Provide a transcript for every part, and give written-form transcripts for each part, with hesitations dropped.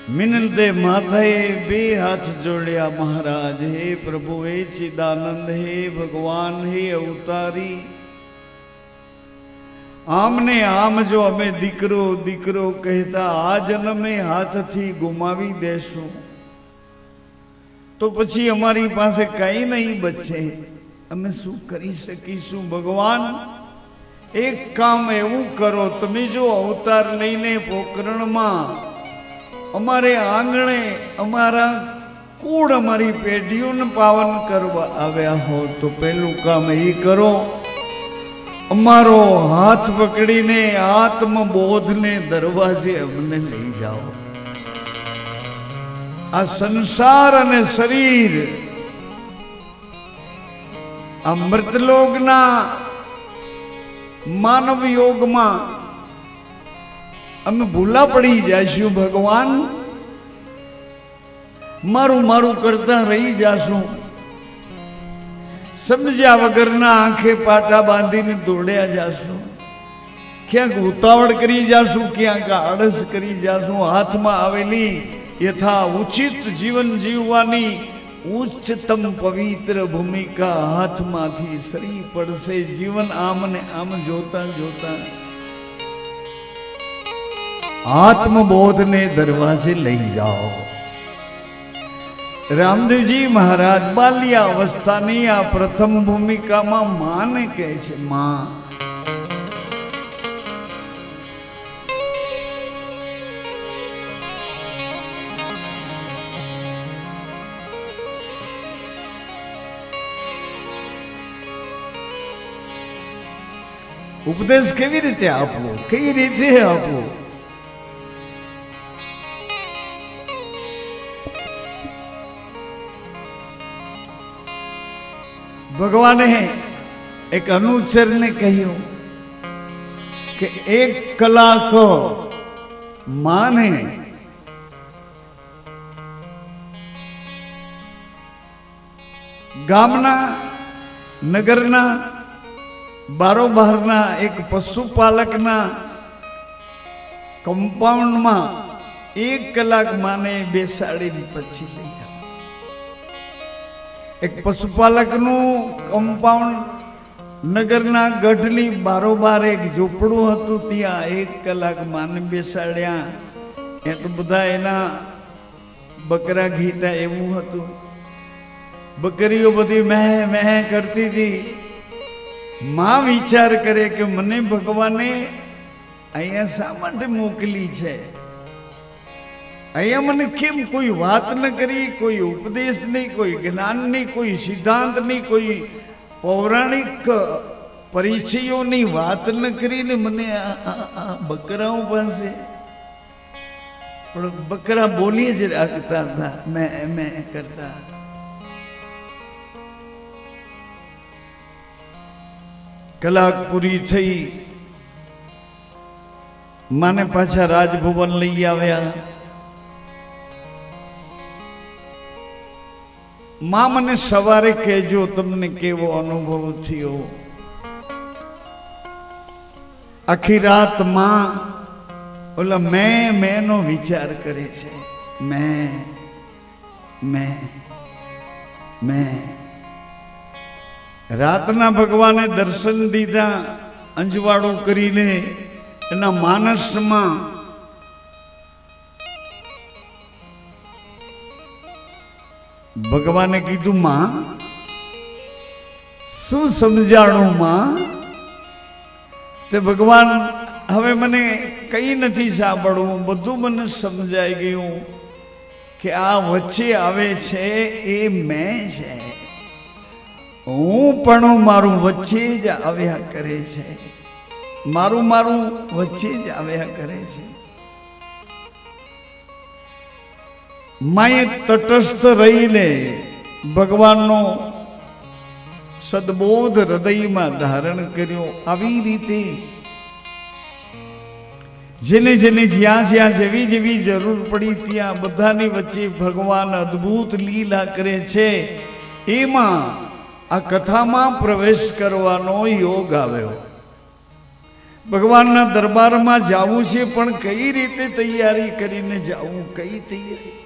मिनलते माथाए बे हाथ जोड़िया महाराज। हे प्रभु हे चिदानंद हे भगवान हे अवतारी आमने आम जो हमें दीकरो दीकरो कहता आ जन्मे हाथ थी गुमावी देशो तो पछी अमारी पासे कई नहीं बचे अमे शू करी सकीशू। भगवान एक काम एवं करो तमे जो अवतार लईने पोकरण में अमारे आंगणे अमारा कूड़ अमारी पेढ़ियों ने पावन करवा आव्या हो तो पहलू काम ये करो अमारो हाथ पकड़ी ने आत्मबोध ने दरवाजे अमने ले जाओ। आ संसार अने शरीर आ मृतलोक ना मानव योग में अमे भूला पड़ी जाशु। भगवान मारू मारू करता रही जाशु। समझ्या वगरना आंखे पाटा बांधी ने दौड़या जाशु। क्या उतावड़ करी जाशु क्या आड़स करी जाशु। हाथ में आवेली यथा उचित जीवन जीववानी उच्चतम पवित्र भूमिका हाथ मांथी सरी पड़से। जीवन आम ने आम जोता जोता आत्मबोध ने दरवाजे ले जाओ। रामदेव जी महाराज बाल्या अवस्था नी आ प्रथम भूमिका में मां ने कहे छे मां। उपदेश केवी रीते आपवो कई रीते आपवो। भगवान एक अनुचर ने कहो कि एक कलाक माने गामना नगरना बारोबारना एक पशुपालकना कंपाउंड में एक कलाक माने बेसाड़ी पछी लई जाओ। एक पशुपालक नु कंपाउंड नगरना गढ़ली बारोबार एक झोपड़ू हतुं त्यां एक कलाक माने बेसाड्या। ए तो बधा एना बकरा घीटा एवुं हतुं। बकरीओ बधी मह मह करती थी। मां विचार करे कि मने भगवाने अहींया शा माटे मोकली छे। अहिया मने केम कोई बात न करी, कोई उपदेश नहीं, कोई ज्ञान नहीं, कोई सिद्धांत नहीं, कोई पौराणिक परिचयों नहीं बात न करी ने मने बकराओं पासे। पण बकरा बोली ज राखता था मैं करता। कलाक पूरी थई माने पाछा राजभवन लई आव्या। मां मने सवारे कहजो तमने केवो अनुभव थयो। आखी रात मां ओला मैं नो विचार करे छे। मैं रातना भगवाने दर्शन दीधा अंजवाड़ो करीने एना मानस मां भगवाने कीधु मां शू समझाणु मां। ते भगवान हवे मने कई नहीं सांभळवू बधु मने समझाई गयुं कि आ वच्चे आवे छे ए मैं छे। हूँ पण मारू वच्चे ज आव्या करे छे। मारू मारू वच्चे ज आव्या करे छे। माए तटस्थ रहीने भगवान नो सद्बोध हृदय में धारण कर्यो। आवी रीते जेने जेने ज्यां ज्यां जेवी जेवी जरूर पड़ी त्यां बधानी वच्चे भगवान अद्भुत लीला करे छे। एमां आ कथा में प्रवेश करवानो योग आव्यो। ભગવાનના દરબારમાં જવું છે, પણ કઈ રીતે તૈયારી કરીને જવું, કઈ તૈયારી?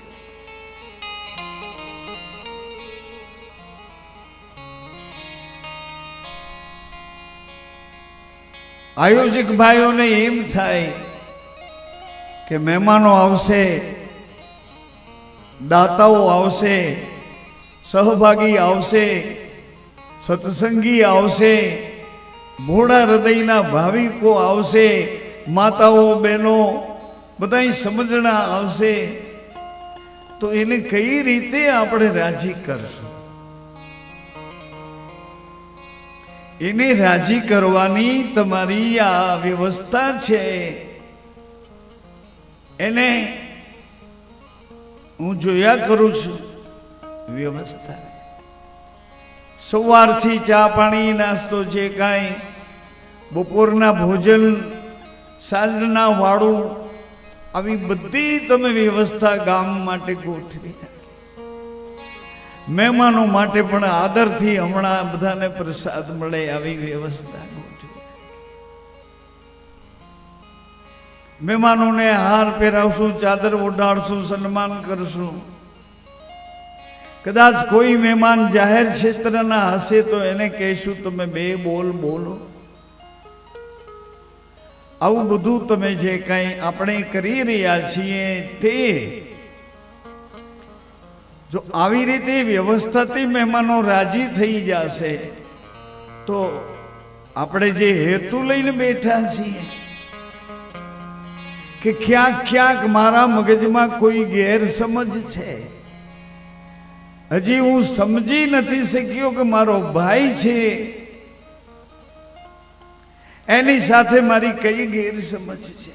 આયોજક ભાઈઓને એમ થાય કે મહેમાનો આવશે, દાતાઓ આવશે, સહભાગી આવશે, સત્સંગી આવશે, ભોળા હૃદયના ભાવિકો આવશે, માતાઓ બહેનો બધા સમજણા આવશે, તો એને કઈ રીતે આપણે રાજી કરશું? એને રાજી કરવાની તમારી આ વ્યવસ્થા છે. એને હું જોયા કરું છું વ્યવસ્થા. સવારથી ચા પાણી નાસ્તો જે કાંઈ, બપોરના ભોજન, સાંજના વાળું, આવી બધી તમે વ્યવસ્થા ગામ માટે ગોઠવી. મહેમાનો માટે પણ આદરથી હમણાં બધાને પ્રસાદ મળે આવી વ્યવસ્થા ગોઠવી. મહેમાનોને હાર પહેરાવશું, ચાદર ઓઢાડશું, સન્માન કરશું. કદાચ કોઈ મહેમાન જાહેર ક્ષેત્રના હશે તો એને કહેશું તમે બે બોલ બોલો. આવું બધું તમે જે કંઈ આપણે કરી રહ્યા છીએ તે જો આવી રીતે વ્યવસ્થાથી મહેમાનો રાજી થઈ જશે તો આપણે જે હેતુ લઈને બેઠા છીએ કે ક્યાંક ક્યાંક મારા મગજમાં કોઈ ગેરસમજ છે, હજી હું સમજી નથી શક્યો કે મારો ભાઈ છે એની સાથે મારી કઈ ગેરસમજ છે,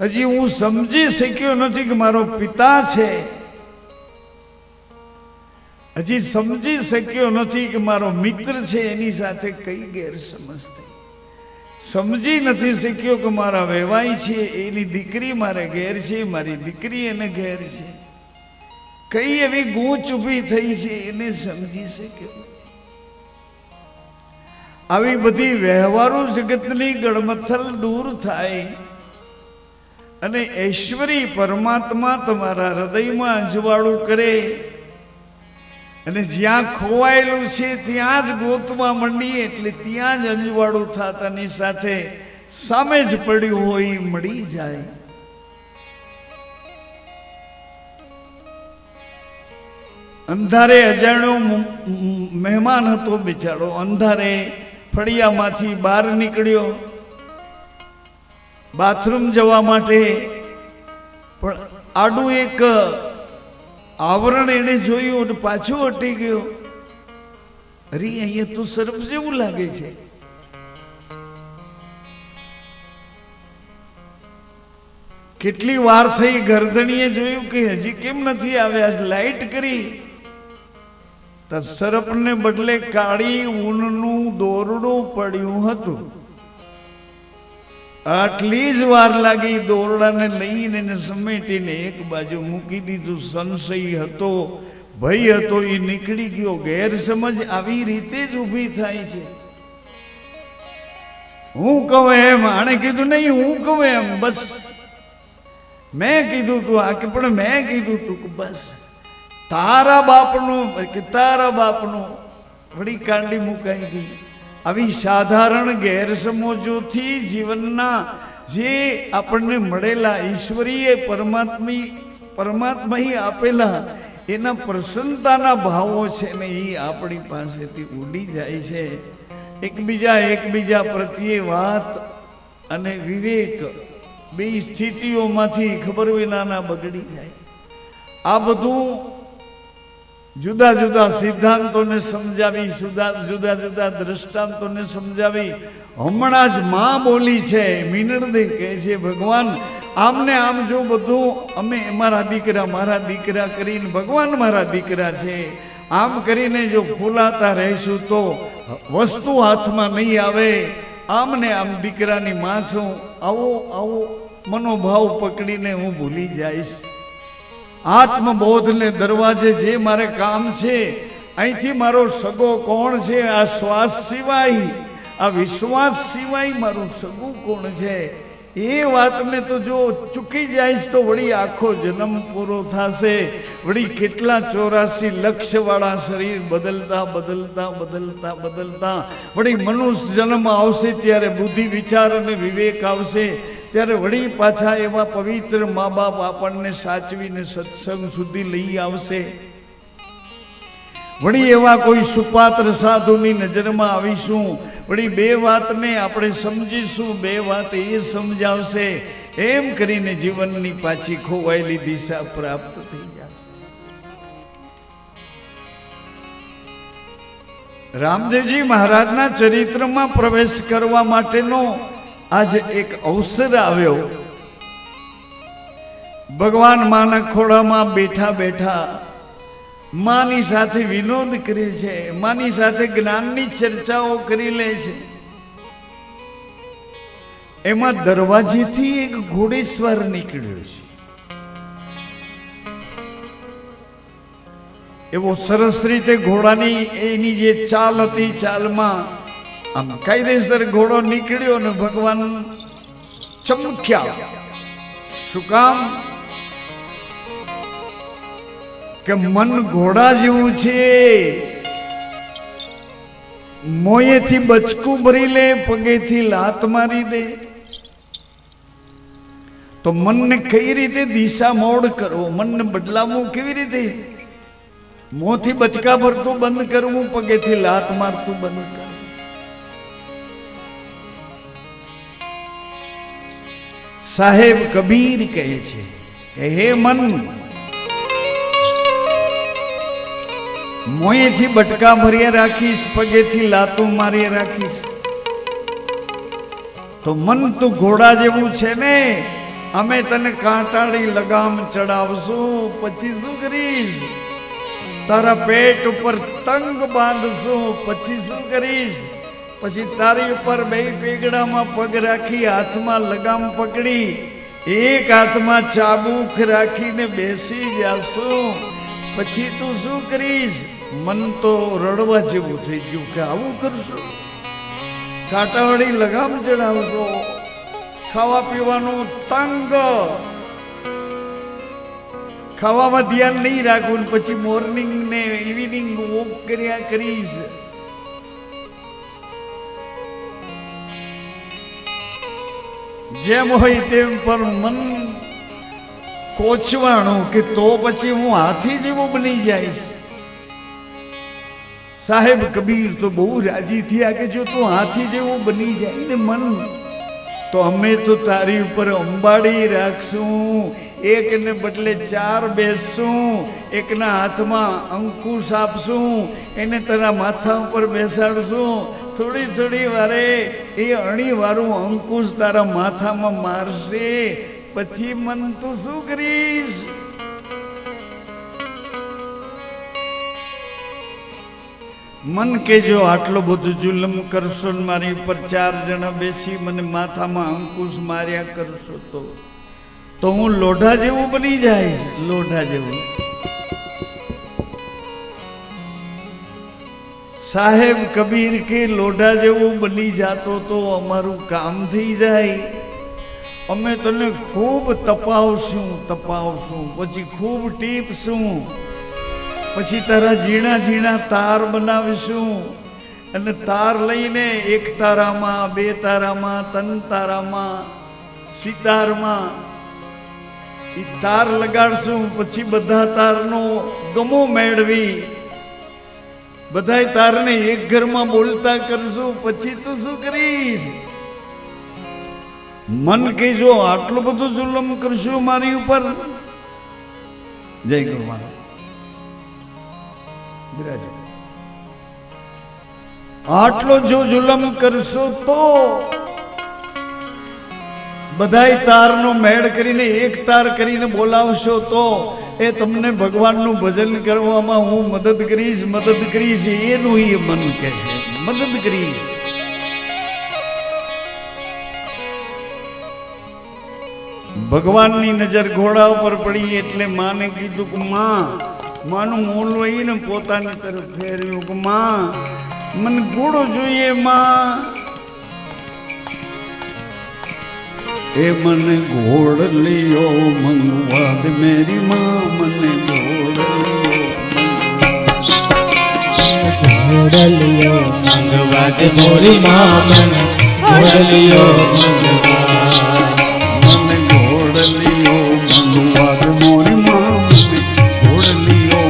હજી હું સમજી શક્યો નથી કે મારો પિતા છે, હજી સમજી શક્યો નથી કે મારો મિત્ર છે એની સાથે કઈ ગેરસમજ થઈ, સમજી નથી શક્યો કે મારા વેવાઈ છે એની દીકરી મારે ઘેર છે, મારી દીકરી એને ઘેર છે, કઈ એવી ગૂંચ ઊભી થઈ છે એને સમજી શક્યો. આવી બધી વ્યવહારો જગતની ગળમથલ દૂર થાય અને ઐશ્વરી પરમાત્મા તમારા હૃદયમાં અજવાળું કરે અને જ્યાં ખોવાયેલું છે ત્યાં જ ગોતવા માંડીએ એટલે ત્યાં જ અજવાળું થતાની સાથે સામે જ પડ્યું હોય મળી જાય. અંધારે અજાણ્યો મહેમાન હતો બિચારો, અંધારે ફળિયામાંથી બહાર નીકળ્યો બાથરૂમ જવા માટે, પણ આડું એક આવરણ એને જોયું અને પાછો હટી ગયો. અરે અહીંયા તો સરપ જેવું લાગે છે. કેટલી વાર થઈ, ગરદણીએ જોયું કે હજી કેમ નથી આવ્યા, લાઈટ કરી તો સરપને બદલે કાળી ઊનનું દોરડું પડ્યું હતું. આટલી જ વાર લાગી, દોરડાને લઈને એને સમેટીને એક બાજુ મૂકી દીધું. સંશય હતો, ભય હતો, એ નીકળી ગયો. ગેરસમજ આવી રીતે જ ઊભી થાય છે. હું કહું એમ, આણે કીધું નહીં, હું કહું એમ, બસ મેં કીધું તું આ કે પણ મેં કીધું તું બસ તારા બાપનું કે તારા બાપનું વળી કાંડી મુકાઈ ગઈ. આવી સાધારણ ગેરસમજોથી જીવનના જે આપણને મળેલા ઈશ્વરીય પરમાત્મા આપેલા એના પ્રસન્નતાના ભાવો છે ને એ આપણી પાસેથી ઉડી જાય છે. એકબીજા પ્રત્યે વાત અને વિવેક બે સ્થિતિઓમાંથી ખબર વિનાના બગડી જાય. આ બધું જુદા જુદા સિદ્ધાંતોને સમજાવી, જુદા જુદા દ્રષ્ટાંતોને સમજાવી. હમણાં જ માં બોલી છે, મીનળદે કહે છે ભગવાન આમને આમ જો બધું અમે મારા દીકરા કરીને ભગવાન મારા દીકરા છે આમ કરીને જો ફૂલાતા રહીશું તો વસ્તુ હાથમાં નહીં આવે. આમ ને આમ દીકરાની માં છું, આવો મનોભાવ પકડીને હું ભૂલી જઈશ. આત્મબોધને દરવાજે જે મારે કામ છે, અહીંથી મારો સગો કોણ છે આ શ્વાસ સિવાય, આ વિશ્વાસ સિવાય મારું સગું કોણ છે એ વાતને તો જો ચૂકી જાય તો વળી આખો જન્મ પૂરો થશે, વળી કેટલા 84 લક્ષ વાળા શરીર બદલતા બદલતા બદલતા બદલતા વળી મનુષ્ય જન્મ આવશે ત્યારે બુદ્ધિ વિચાર અને વિવેક આવશે, ત્યારે વળી પાછા એવા પવિત્ર મા બાપ આપણને સાચવીને સત્સંગ સુધી લઈ આવશે, વળી એવા કોઈ સુપાત્ર સાધુની નજરમાં આવીશું, વળી બે વાતને આપણે સમજીશું, બે વાત એ સમજાવશે, એમ કરીને જીવનની પાછી ખોવાયેલી દિશા પ્રાપ્ત થઈ જશે. રામદેવજી મહારાજના ચરિત્રમાં પ્રવેશ કરવા માટેનો આજે એક અવસર આવ્યો. ભગવાન માના ખોળામાં બેઠા બેઠા માની સાથે વિનોદ કરે છે, માની સાથે જ્ઞાનની ચર્ચાઓ કરી લે છે. એમાં દરવાજેથી એક ઘોડેસવાર નીકળ્યો છે. એવો સરસ રીતે ઘોડાની એની જે ચાલ હતી, ચાલમાં આમ કાયદેસર ઘોડો નીકળ્યો ને ભગવાન ચમક્યા. શું કામ? કે મન ઘોડા જેવું છે, મોયેથી બચકું ભરી લે, પગેથી લાત મારી દે. તો મનને કઈ રીતે દિશા મોડ કરવો, મનને બદલાવવું કેવી રીતે? મોંથી બચકા ભરતું બંધ કરવું, પગેથી લાત મારતું બંધ કરવું. સાહેબ કબીર કહે છે કે હે મન, મોયેથી બટકા ભર્યા રાખીશ, પગેથી લાતો માર્યા રાખીશ, તો મન તું ઘોડા જેવું છે ને, અમે તને કાંટાળી લગામ ચડાવશું, પછી શું કરીશ? તારા પેટ ઉપર તંગ બાંધશું, પછી શું કરીશ? પછી તારી ઉપર બે પેગડામાં પગ રાખી, હાથમાં લગામ પકડી, એક હાથમાં ચાબુક રાખીને બેસી જાશું, પછી તું શું કરીશ? મન તો રડવા જેવું થઈ ગયું કે આવું કરશો, કાંટાવાળી લગામ ચડાવશો, ખાવા પીવાનું તંગ, ખાવામાં ધ્યાન નહીં રાખવું, પછી મોર્નિંગ ને ઇવનિંગ વોક કર્યા કરીશ. જેમ હોય તેમ પણ મન કોચવાણું કે તો પછી હું હાથી જેવું બની જઈશ. સાહેબ કબીર તો બહુ રાજી થયા કે જો તું હાથી જેવું બની જાય ને મન, તો અમે તો તારી ઉપર અંબાડી રાખશું, એકને બદલે 4 બેસશું, એકના હાથમાં અંકુશ આપશું, એને તારા માથા ઉપર બેસાડશું, થોડી થોડી વારે એ અણી વાળું અંકુશ તારા માથામાં મારશે, પછી મન તું શું કરીશ? મન કે જો આટલો બધું જુલમ કરશો ને મારી ઉપર 4 જણા બેસી મને માથામાં અંકુશ માર્યા કરશો, તો હું લોઢા જેવું બની જઈશ, લોઢા જેવું. સાહેબ કબીર કે લોઢા જેવું બની જાતો તો અમારું કામ થઈ જાય. અમે તને ખૂબ તપાવશું, પછી ખૂબ ટીપશું, પછી તારા ઝીણા ઝીણા તાર બનાવીશું, અને તાર લઈને 1 તારામાં, 2 તારામાં, 3 તારામાં, સિતારમાં એ તાર લગાડશું. પછી બધા તારનો ગમો મેળવી બધાય તારને એક ઘરમાં બોલતા કરશું, પછી તું શું કરીશ? મન કે જો આટલું બધું જુલમ કરશું મારી ઉપર, જય ગુરુમાન આટલો જો જુલમ કરશો તો બધાય તારનો મેળ કરીને 1 તાર કરીને બોલાવશો તો એ તમને ભગવાનનું ભજન કરવામાં હું મદદ કરીશ, એનું એ મન કહે છે, મદદ કરીશ. ભગવાનની નજર ઘોડા ઉપર પડી એટલે માને કીધું કે માનું મોલ ને પોતાની તરફ ફેર્યું કે મને ઘોડો જોઈએ માં, એ મને ઘોડલિયો મંગવા દે મેરી માં, મને ઘોડલિયો મંગવા દે મોરી માં, મને ઘોડલિયો મંગવા, મને ઘોડલિયો મંગવા દે મોરી માં, મને ઘોડલિયો,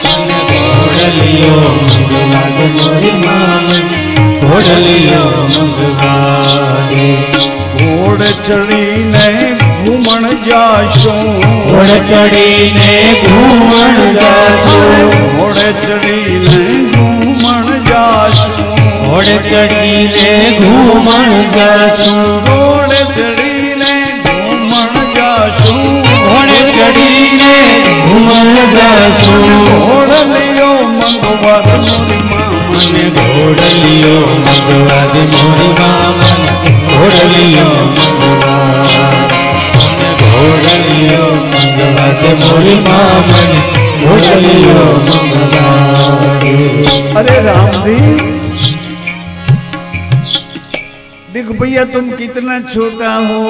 મને ઘોડલિયો મંગવા દે મોરી માં, મને ઘોડલિયો મંગવા દે. ઘોડ ચડીને ઘૂમણ જાશું, ઘોડ ચડીને ઘૂમણ જાશું, ઘોડ ચડીને ઘૂમણ જાશું, ઘોડ ચડીને ઘૂમણ જાશું, ઘોડ ચડીને ઘૂમણ જાશું, ઘોડ ચડીને ઘૂમણ જાશું. ઘોડલિયો મંગવા દે મોરી માં, મને ઘોડલિયો મંગવા દે મોરી માં, મને ઘોડલિયો મંગવા, મને ઘોડલિયો મંગવા દે મોરી માં, મને ઘોડલિયો મંગવા દે. अरे रामदेव, देख भैया तुम कितना छोटा हो.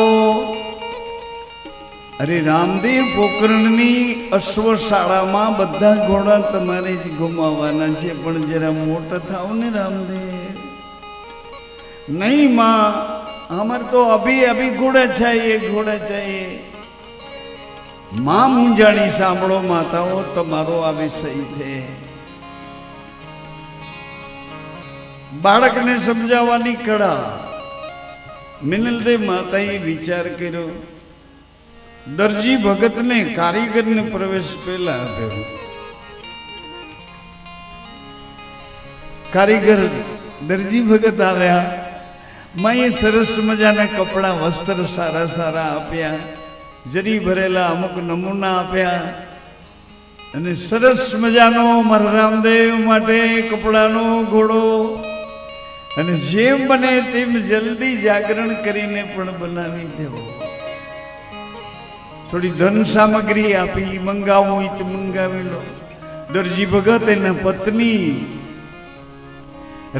अरे रामदेव, પોકરણની અશ્વશાળામાં બધા ઘોડા તમારે જ ઘુમાવાના છે, પણ જરા મોટા થાવ ને રામદેવ. नहीं माँ, हमारे तो अभी अभी घोड़ा चाहिए, घोड़ा चाहिए. माँ मुंजाणी सांभळो माताओ, તમારો આ વિષય છે. બાળકને સમજાવવાની કળા. મિનલદેવ માતાએ વિચાર કર્યો, દરજી ભગતને કારીગરને પ્રવેશ પહેલા આપ્યો. કારીગર દરજી ભગત આવ્યા, માએ સરસ મજાના કપડા વસ્ત્ર સારા સારા આપ્યા, જરી ભરેલા અમુક નમૂના આપ્યા, અને સરસ મજાનો મારા રામદેવ માટે કપડાનો ઘોડો, અને જેમ બને તેમ જલ્દી જાગરણ કરીને પણ બનાવી દેવો. થોડી ધન સામગ્રી આપી, મંગાવું હોય તો મંગાવી લો. દરજી ભગત એના પત્ની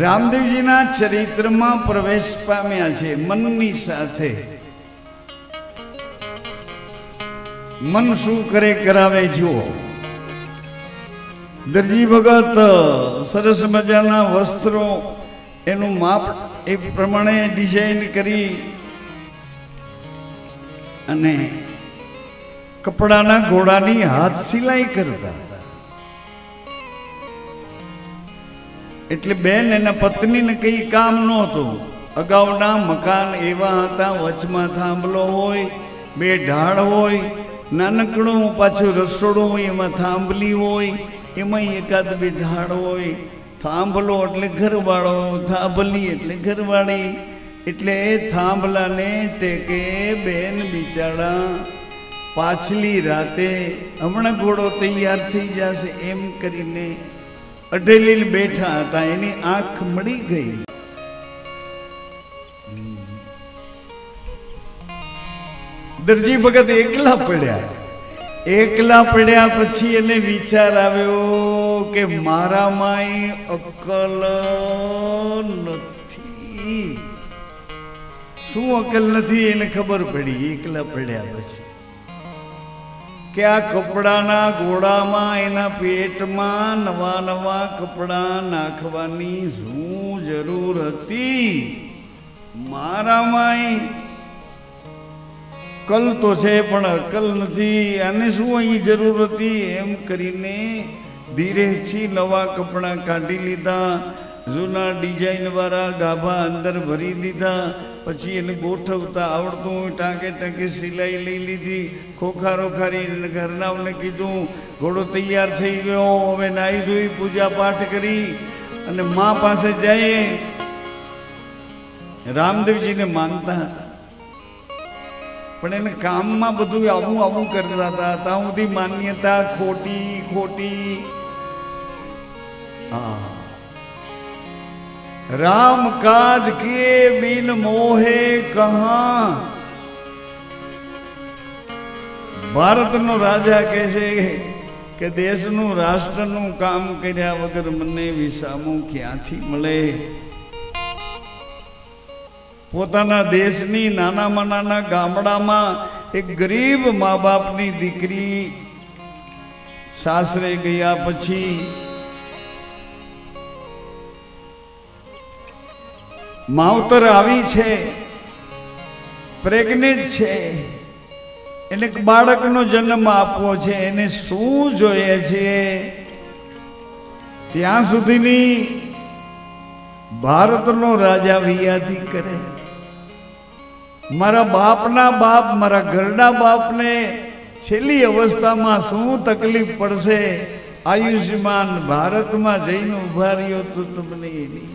રામદેવજીના ચરિત્રમાં પ્રવેશ પામ્યા છે મનની સાથે. મન શું કરે કરાવે જુઓ. દરજી ભગત સરસ મજાના વસ્ત્રો, એનું માપ એ પ્રમાણે ડિઝાઇન કરી અને કપડાના ઘોડાની હાથ સિલાઈ કરતા હતા. એટલે બેન એના પત્નીને કઈ કામ નહોતું. અગાઉના મકાન એવા હતા, વચમાં થાંભલો હોય, બે ઢાળ હોય, નાનકડું પાછું રસોડું હોય, એમાં થાંભલી હોય, એમાં એકાદ બે ઢાળ હોય. થાંભલો એટલે ઘરવાળો, થાંભલી એટલે ઘરવાળી. એટલે થાંભલાને ટેકે બેન બિચારા પાછલી રાતે હમણાં ઘોડો તૈયાર થઈ જશે એમ કરીને અઢેલી બેઠા હતા. એની આંખ મળી ગઈ. દરજી ભગત એકલા પડ્યા. એકલા પડ્યા પછી એને વિચાર આવ્યો કે મારામાંય અક્કલ નથી. શું અક્કલ નથી એને ખબર પડી એકલા પડ્યા પછી, કે આ કપડાના ઘોડામાં એના પેટમાં નવા નવા કપડા નાખવાની શું જરૂર હતી? મારામાંય કલ તો છે પણ અકલ નથી, આને શું અહીં જરૂર હતી? એમ કરીને ધીરેથી નવા કપડાં કાઢી લીધા, જૂના ડિઝાઇન વાળા ગાભા અંદર ભરી દીધા. પછી એને ગોઠવતા આવડતું ટાંકે ટાંકે સિલાઈ લઈ લીધી, ખોખા રોખારી ઘરનાઓને કીધું ઘોડો તૈયાર થઈ ગયો. હવે નાહી ધોઈ પૂજા પાઠ કરી અને મા પાસે જઈએ. રામદેવજીને માનતા હતા પણ એને કામમાં બધું આવું આવું કરતા હતા. ત્યાં સુધી માન્યતા ખોટી ખોટી. હા, राम काज के बिन मोहे कहां. भारत नो राजा કહે છે કે દેશનું રાષ્ટ્રનું કામ કર્યા વગર મને વિસામો ક્યાંથી મળે? પોતાના દેશની નાનામાં નાના ગામડામાં એક ગરીબ મા બાપની દીકરી સાસરે ગયા પછી માવતર આવી છે, પ્રેગ્નેન્ટ છે, એને બાળકનો જન્મ આપવો છે, એને શું જોઈએ છે? ત્યાં સુધીની ભારતનો રાજા વિયાદી કરે. મારા બાપના બાપ, મારા ઘરના બાપને છેલ્લી અવસ્થામાં શું તકલીફ પડશે? આયુષ્યમાન ભારતમાં જઈને ઉભા રહ્યો તો તમને એની.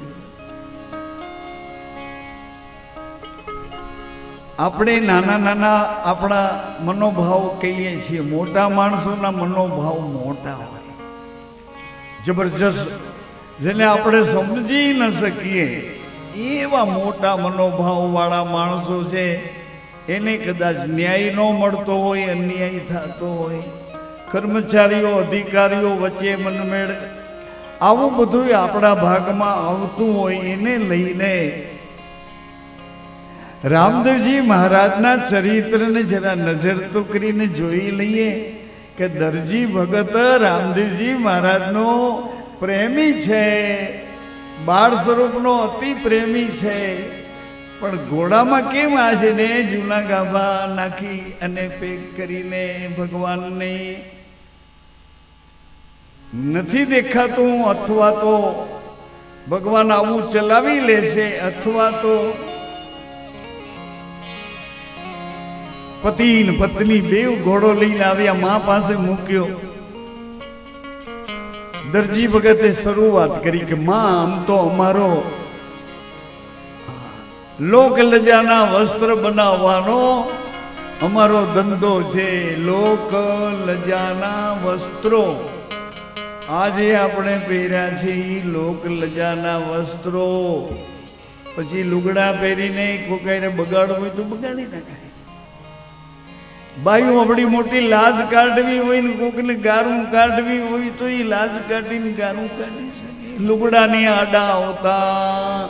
આપણે નાના નાના આપણા મનોભાવ કહીએ છીએ, મોટા માણસોના મનોભાવ મોટા હોય, જબરજસ્ત, જેને આપણે સમજી ન શકીએ એવા મોટા મનોભાવ વાળા માણસો છે. એને કદાચ ન્યાય ન મળતો હોય, અન્યાય થતો હોય, કર્મચારીઓ અધિકારીઓ વચ્ચે મનમેળ, આવું બધું આપણા ભાગમાં આવતું હોય, એને લઈને રામદેવજી મહારાજના ચરિત્રને જરા નજર તો કરીને જોઈ લઈએ કે દરજી ભગત રામદેવજી મહારાજનો પ્રેમી છે, બાળ સ્વરૂપનો અતિ પ્રેમી છે. પણ ઘોડામાં કેમ આજે ને જૂના ગાભા નાખી અને પેક કરીને ભગવાનને નથી દેખાતું, અથવા તો ભગવાન આવું ચલાવી લેશે, અથવા તો પતિ ને પત્ની બેવ ઘોડો લઈને આવ્યા, મા પાસે મૂક્યો. દરજી ભગતે શરૂઆત કરી કે માં, આમ તો અમારો લોક લજાના વસ્ત્ર બનાવવાનો અમારો ધંધો છે. લોક લજાના વસ્ત્રો આજે આપણે પહેર્યા છે એ લોક લજાના વસ્ત્રો. પછી લુગડા પહેરીને કોકાઈને બગાડવું હોય તો બગાડી નાખાય. બાયું આપણી મોટી લાજ કાઢવી હોય ને કોકને ગારું કાઢવી હોય તો એ લાજ કાઢીને ગારું કાઢી શકે. લુગડાની આડા આવતા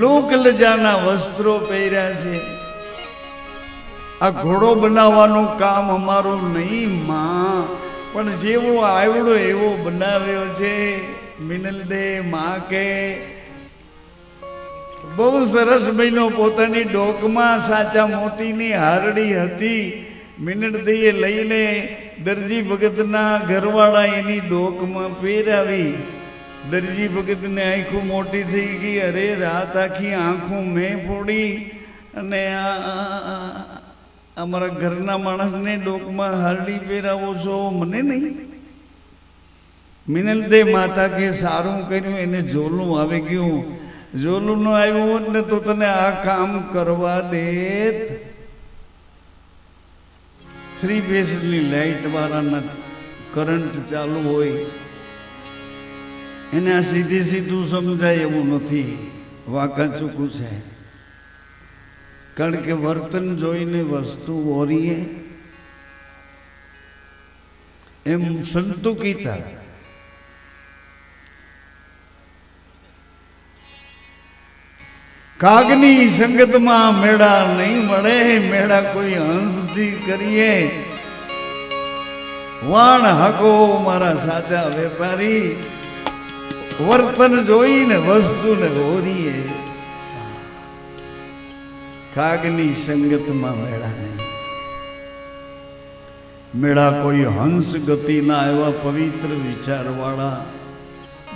લોક લજાના વસ્ત્રો પહેર્યા છે. આ ઘોડો બનાવવાનું કામ અમારું નહીં માં, પણ જેવો આવડો એવો બનાવ્યો છે. મિનલ દે માં કે બહુ સરસ બહેનો પોતાની ડોકમાં સાચા મોતીની હારડી હતી. મિનળદઈએ લઈને દરજી ભગતના ઘરવાળા એની ડોકમાં પહેરાવી. દરજી ભગતને આંખો મોટી થઈ ગઈ. અરે રાત આખી આંખો મેં ફોડી અને અમારા ઘરના માણસને ડોકમાં હારડી પહેરાવો છો, મને નહીં. મિનળદે માતા કે સારું કર્યું, એને જોલું આવી ગયું. જોલું નો આવ્યું હોત ને તો તને આ કામ કરવા દેત. 3 ફેઝની લાઈટ વાળાના કરંટ ચાલુ હોય એને આ સીધી સીધું સમજાય એવું નથી, વાંકા ચૂકું છે. કારણ કે વર્તન જોઈને વસ્તુ ઓરીએ એમ સંતો કીધા. કાગની સંગતમાં મેળા નહીં મળે, મેળા કોઈ હંસથી કરીએ. વાણ હાકો મારા સાચા વેપારી, વર્તન જોઈને વસ્તુને ઓરીએ. કાગની સંગતમાં મેળા નહીં. મેળા કોઈ હંસ ગતિના એવા પવિત્ર વિચારવાળા,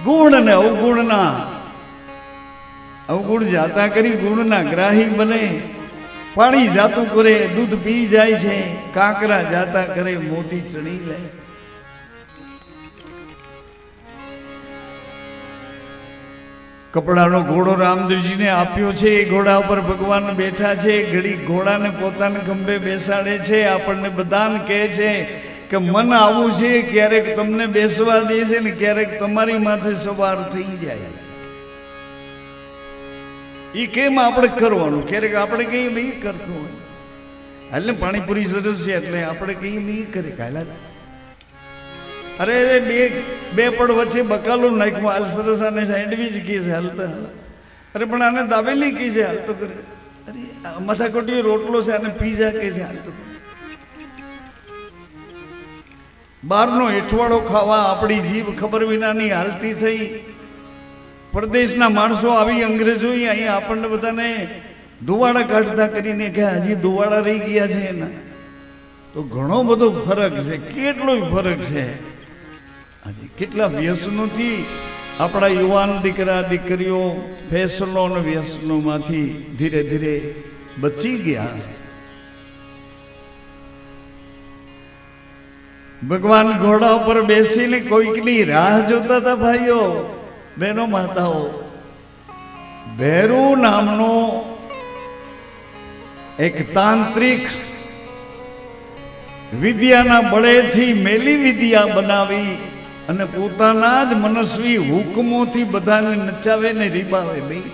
ગુણ ને અવગુણના અવગુણ જાતા કરી ગુણના ગ્રાહી બને. પાણી જાતું કરે દૂધ પી જાય છે, કાંકરા જાતા કરે મોતી ચડી જાય. કપડાનો ઘોડો રામદેવજીને આપ્યો છે, એ ઘોડા ઉપર ભગવાન બેઠા છે. ઘડી ઘોડાને પોતાના ખંભે બેસાડે છે. આપણને બધાને કહે છે કે મન આવું છે, ક્યારેક તમને બેસવા દે છે ને ક્યારેક તમારી માથે સવાર થઈ જાય. એ કેમ આપણે કરવાનું? ક્યારેક આપણે કઈ નહીં કરતું હોય, એટલે પાણીપુરી સરસ છે એટલે આપણે કઈ નહીં કરી કાલા. અરે બે પડ વચ્ચે બકાલું નાખ્યું, હાલ સરસ આને સેન્ડવીચ કી છે હાલતા. અરે પણ આને દાબેલી કી છે હાલ તો કરે, અરે આ માથાકોટી રોટલો છે આને પીઝા કે છે હાલ તો કરે. બહારનો એઠવાડો ખાવા આપણી જીભ ખબર વિનાની હાલતી થઈ. પરદેશના માણસો આવી અંગ્રેજો અહીંયા આપણને બધાને દુવાડા કાઢતા કરીને કે હજી દુવાડા રહી ગયા છે એના. તો ઘણો બધો ફરક છે, કેટલો ફરક છે. આજે કેટલા વ્યસનોથી આપણા યુવાન દીકરા દીકરીઓ ફેશનો અને વ્યસનોમાંથી ધીરે ધીરે બચી ગયા છે. ભગવાન ઘોડા ઉપર બેસીને કોઈકની રાહ જોતા હતા ભાઈઓ બહેનો માતાઓ. ભેરુ નામનો એક તાંત્રિક વિદ્યાના બળેથી મેલી વિદ્યા બનાવી અને પોતાના જ મનસ્વી હુકમોથી બધાને નચાવે ને રીબાવે. ભાઈ